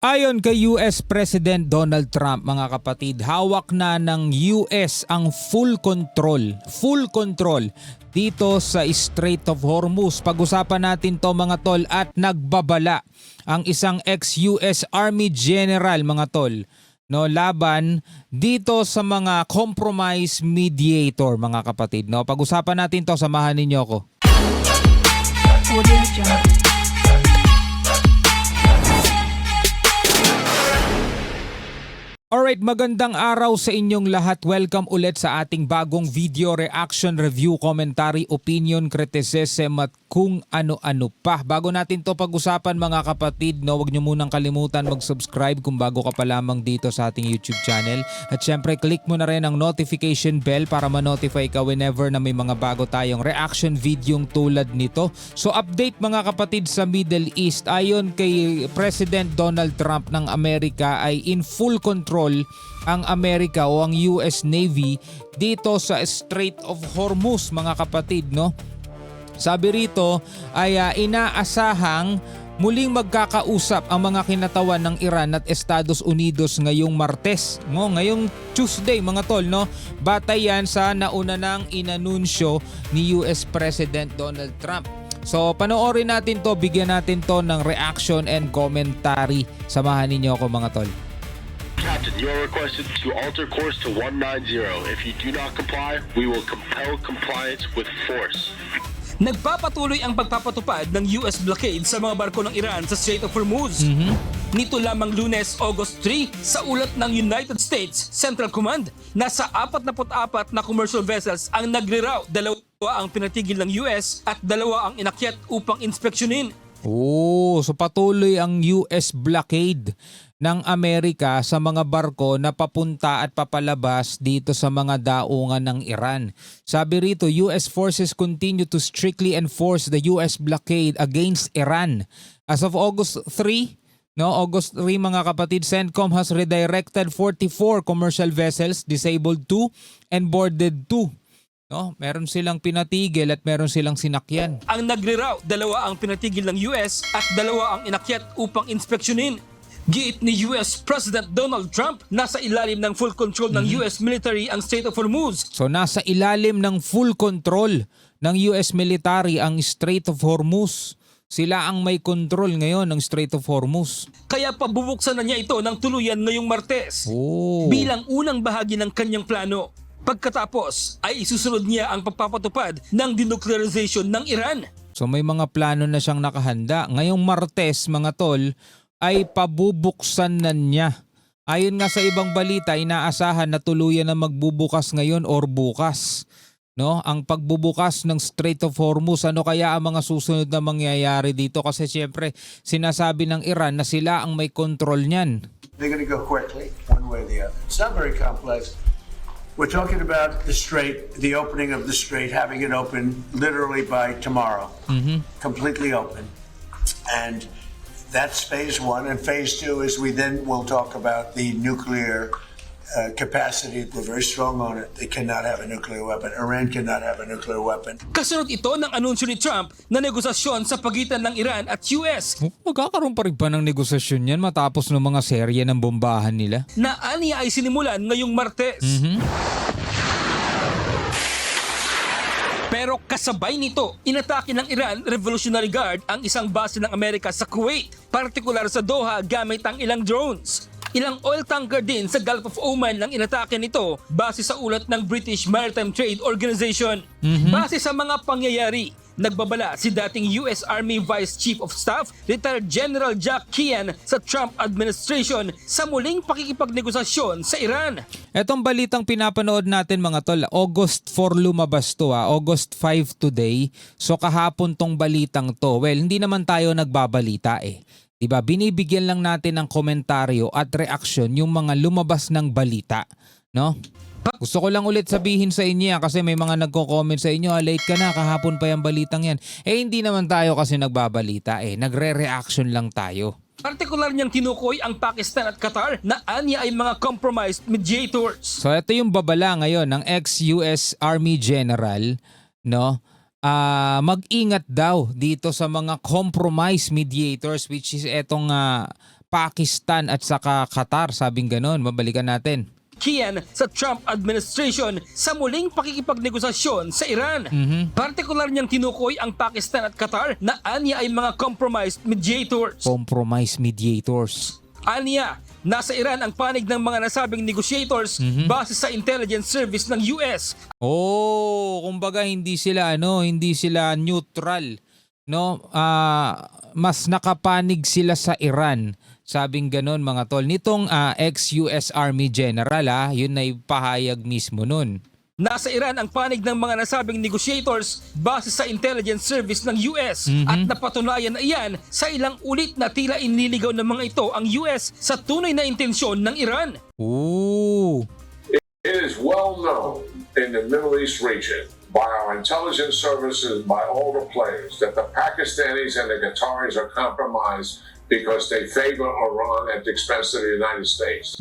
Ayon kay US President Donald Trump, mga kapatid, hawak na ng US ang full control dito sa Strait of Hormuz. Pag-usapan natin to, mga tol, at nagbabala ang isang ex-US Army General, mga tol, no, laban dito sa mga compromise mediator, mga kapatid. No, pag-usapan natin to, samahan ninyo ako. Alright, magandang araw sa inyong lahat. Welcome ulit sa ating bagong video reaction, review, commentary, opinion, criticism at kung ano-ano pa. Bago natin to pag-usapan, mga kapatid, no, huwag nyo munang kalimutan mag-subscribe kung bago ka pa lamang dito sa ating YouTube channel. At syempre, click mo na rin ang notification bell para ma-notify ka whenever na may mga bago tayong reaction video tulad nito. So update, mga kapatid, sa Middle East. Ayon kay President Donald Trump ng Amerika ay in full control ang Amerika o ang US Navy dito sa Strait of Hormuz, mga kapatid, no? Sabi rito ay inaasahang muling magkakausap ang mga kinatawan ng Iran at Estados Unidos ngayong Martes, no? Ngayong Tuesday, mga tol, no? Batay yan sa nauna nang inanunsyo ni US President Donald Trump. So panoorin natin to, bigyan natin to ng reaction and commentary. Samahan ninyo ako, mga tol. Captain, you are requested to alter course to 190. If you do not comply, we will compel compliance with force. Nagpapatuloy ang pagpapatupad ng US blockade sa mga barko ng Iran sa Strait of Hormuz. Nito lamang Lunes, August 3, sa ulat ng United States Central Command, nasa 44 na commercial vessels ang nagre-route. 2 ang pinatigil ng US at 2 ang inakyat upang inspeksyonin. So patuloy ang US blockade ng Amerika sa mga barko na papunta at papalabas dito sa mga daungan ng Iran. Sabi rito, US forces continue to strictly enforce the US blockade against Iran. As of August 3, August 3, mga kapatid, CENTCOM has redirected 44 commercial vessels, disabled 2 and boarded 2. No, meron silang pinatigil at meron silang sinakyan. Ang nagre-route, 2 ang pinatigil ng US at 2 ang inakyat upang inspeksyonin. Giit ni US President Donald Trump, nasa ilalim ng full control ng US military ang Strait of Hormuz. So nasa ilalim ng full control ng US military ang Strait of Hormuz. Sila ang may control ngayon ng Strait of Hormuz. Kaya pabubuksan na niya ito ng tuluyan ngayong Martes. Bilang unang bahagi ng kanyang plano. Pagkatapos ay isusunod niya ang pagpapatupad ng denuclearization ng Iran. So may mga plano na siyang nakahanda. Ngayong Martes, mga tol, ay pabubuksan na niya. Ayon nga sa ibang balita, inaasahan na tuluyan na magbubukas ngayon or bukas. No? Ang pagbubukas ng Strait of Hormuz, ano kaya ang mga susunod na mangyayari dito? Kasi siyempre sinasabi ng Iran na sila ang may control niyan. They're going to go quickly, one way or the other. It's not very complex. We're talking about the strait, the opening of the strait, having it open literally by tomorrow, completely open. And that's phase 1. And phase 2 is we then will talk about the nuclear capacity. They're very strong on it. They cannot have a nuclear weapon. Iran cannot have a nuclear weapon. Kasunod ito ng anunsyo ni Trump na negosasyon sa pagitan ng Iran at US. Magkakaroon pa rin ba ng negosasyon yan matapos ng mga serye ng bombahan nila? Na aniya ay sinimulan ngayong Martes. Pero kasabay nito, inatake ng Iran Revolutionary Guard ang isang base ng Amerika sa Kuwait, partikular sa Doha gamit ang ilang drones. Ilang oil tanker din sa Gulf of Oman ang inatake nito base sa ulat ng British Maritime Trade Organization. Base sa mga pangyayari, nagbabala si dating US Army Vice Chief of Staff, retired General Jack Keane sa Trump administration sa muling pakikipagnegosasyon sa Iran. Etong balitang pinapanood natin, mga tol, August 4 lumabas to, August 5 today. So kahapon tong balitang to. Well, hindi naman tayo nagbabalita eh. Diba? Binibigyan lang natin ng komentaryo at reaksyon yung mga lumabas ng balita, no? Gusto ko lang ulit sabihin sa inyo kasi may mga nagko-comment sa inyo, late ka na, kahapon pa yung balitang yan. Hindi naman tayo kasi nagbabalita nagre-reaction lang tayo. Partikular niyang tinukoy ang Pakistan at Qatar na anya ay mga compromised mediators. So ito yung babala ngayon ng ex-US Army General, no? Mag-ingat daw dito sa mga compromise mediators, which is etong Pakistan at saka Qatar, sabing ganon. Mabalikan natin. Kian sa Trump administration sa muling pakikipagnegosasyon sa Iran. Partikular niyang tinukoy ang Pakistan at Qatar na anya ay mga compromised mediators. Compromise mediators. Anya, nasa Iran ang panig ng mga nasabing negotiators base sa intelligence service ng US. Oh, kumbaga hindi sila neutral, no? Mas nakapanig sila sa Iran. Sabing ganon mga tol. Nitong ex-US Army General, yun ay pahayag mismo nun. Nasa Iran ang panig ng mga nasabing negotiators base sa intelligence service ng US at napatunayan na iyan sa ilang ulit na tila inililigaw ng mga ito ang US sa tunay na intensyon ng Iran. Ooh. It is well known in the Middle East region by our intelligence services, by all the players, that the Pakistanis and the Qataris are compromised because they favor Iran at the expense of the United States.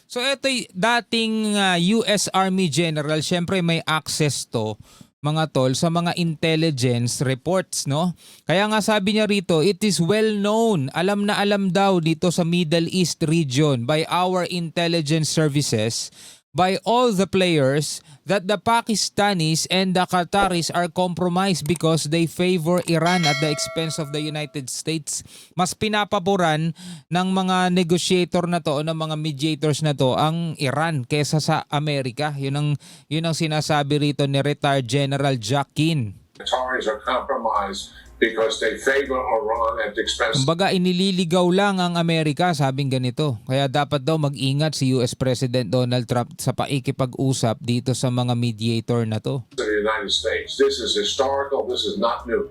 So ito'y dating US Army General, syempre may access to mga tol sa mga intelligence reports, no? Kaya nga sabi niya rito, it is well known, alam na alam daw dito sa Middle East region by our intelligence services, by all the players, that the Pakistanis and the Qataris are compromised because they favor Iran at the expense of the United States. Mas pinapaboran ng mga negotiator na to o ng mga mediators na to ang Iran kaysa sa Amerika. Yun ang sinasabi rito ni retired General Jack Keane. Qataris are compromised because they favor Iran at the expense. Kumbaga inililigaw lang ang Amerika, sabing ganito. Kaya dapat daw mag-ingat si US President Donald Trump sa pakikipag-usap dito sa mga mediator na to. The United States. This is historical. This is not new.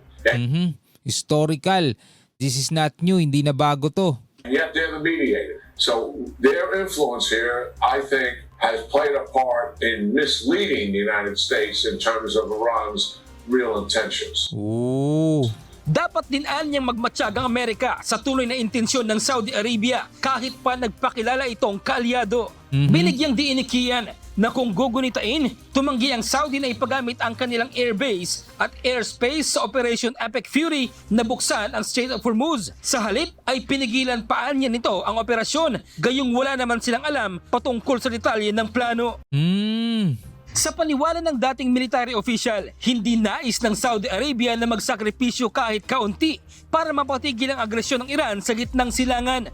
Historical. This is not new. Hindi na bago to. And yet they're the mediator. So their influence here, I think, has played a part in misleading the United States in terms of Iran's real intentions. Ooh. Dapat din niyang magmatsyag ang Amerika sa tuloy na intensyon ng Saudi Arabia kahit pa nagpakilala itong kaalyado. Binigyang diin ni Kian na kung gugunitain, tumanggi ang Saudi na ipagamit ang kanilang airbase at airspace sa Operation Epic Fury na buksan ang Strait of Hormuz. Sa halip ay pinigilan paan niya nito ang operasyon, gayong wala naman silang alam patungkol sa detalye ng plano. Sa paniwala ng dating military official, hindi nais ng Saudi Arabia na magsakripisyo kahit kaunti para mapatigil ang agresyon ng Iran sa gitnang silangan.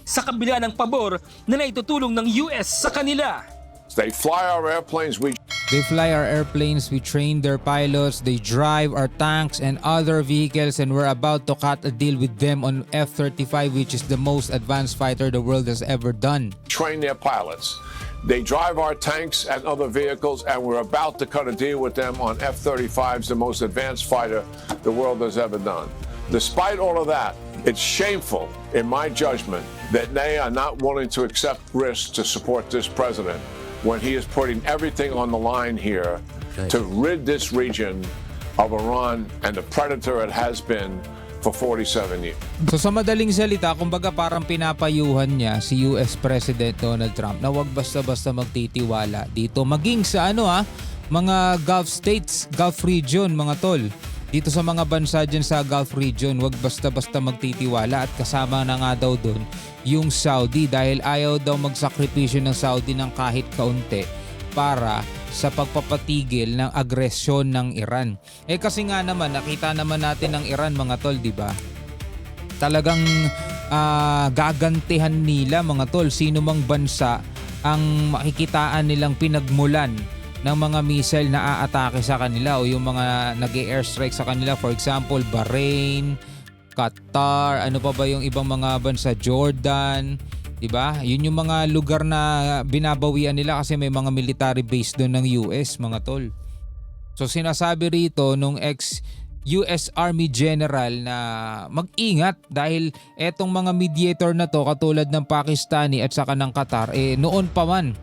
Sa kabila ng pabor na naitutulong ng US sa kanila. They fly our airplanes. They fly our airplanes, we train their pilots, they drive our tanks and other vehicles, and we're about to cut a deal with them on F-35, which is the most advanced fighter the world has ever done. Train their pilots. They drive our tanks and other vehicles, and we're about to cut a deal with them on F-35s, the most advanced fighter the world has ever done. Despite all of that, it's shameful, in my judgment, that they are not willing to accept risks to support this president when he is putting everything on the line here to rid this region of Iran and the predator it has been for 47 years. So sa madaling salita, kumbaga parang pinapayuhan niya si US President Donald Trump na wag basta-basta magtitiwala dito. Maging sa mga Gulf states, Gulf region, mga tol. Dito sa mga bansa dyan sa Gulf region, wag basta-basta magtitiwala at kasama na nga daw doon yung Saudi dahil ayaw daw magsakripisyo ng Saudi ng kahit kaunti para sa pagpapatigil ng agresyon ng Iran. Kasi nga naman, nakita naman natin ng Iran mga tol, di ba? Talagang gagantihan nila mga tol, sino mang bansa ang makikitaan nilang pinagmulan ng mga missile na aatake sa kanila o yung mga nag-airstrike sa kanila. For example, Bahrain, Qatar, ano pa ba yung ibang mga bansa, Jordan, diba? Yun yung mga lugar na binabawian nila kasi may mga military base doon ng US, mga tol. So sinasabi rito nung ex-US Army General na mag-ingat dahil etong mga mediator na to katulad ng Pakistani at saka ng Qatar, noon pa man,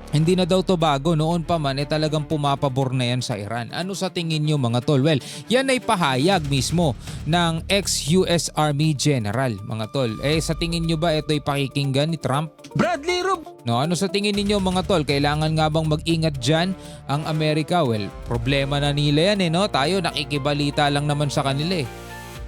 hindi na daw to bago, noon pa man talagang pumapabor na yan sa Iran. Ano sa tingin nyo mga tol? Well, yan ay pahayag mismo ng ex-US Army General mga tol. Sa tingin nyo ba ito'y pakikinggan ni Trump? Bradley Rub! No, ano sa tingin ninyo mga tol? Kailangan nga bang mag-ingat dyan ang Amerika? Well, problema na nila yan no? Tayo nakikibalita lang naman sa kanila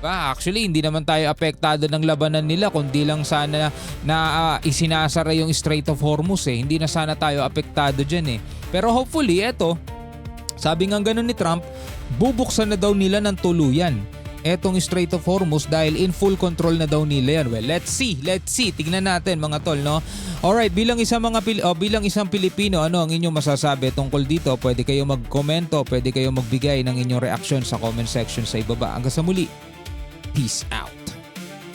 Actually, hindi naman tayo apektado ng labanan nila kundi lang sana na isinasara yung Strait of Hormuz eh. Hindi na sana tayo apektado dyan eh. Pero hopefully, eto, sabi nga ganun ni Trump, bubuksan na daw nila ng tuluyan etong Strait of Hormuz dahil in full control na daw nila yan. Well, let's see. Tignan natin mga tol, no? Alright, bilang isang Pilipino, ano ang inyong masasabi tungkol dito? Pwede kayo magkomento, pwede kayo magbigay ng inyong reaksyon sa comment section sa ibaba. Hanggang sa muli. Peace out.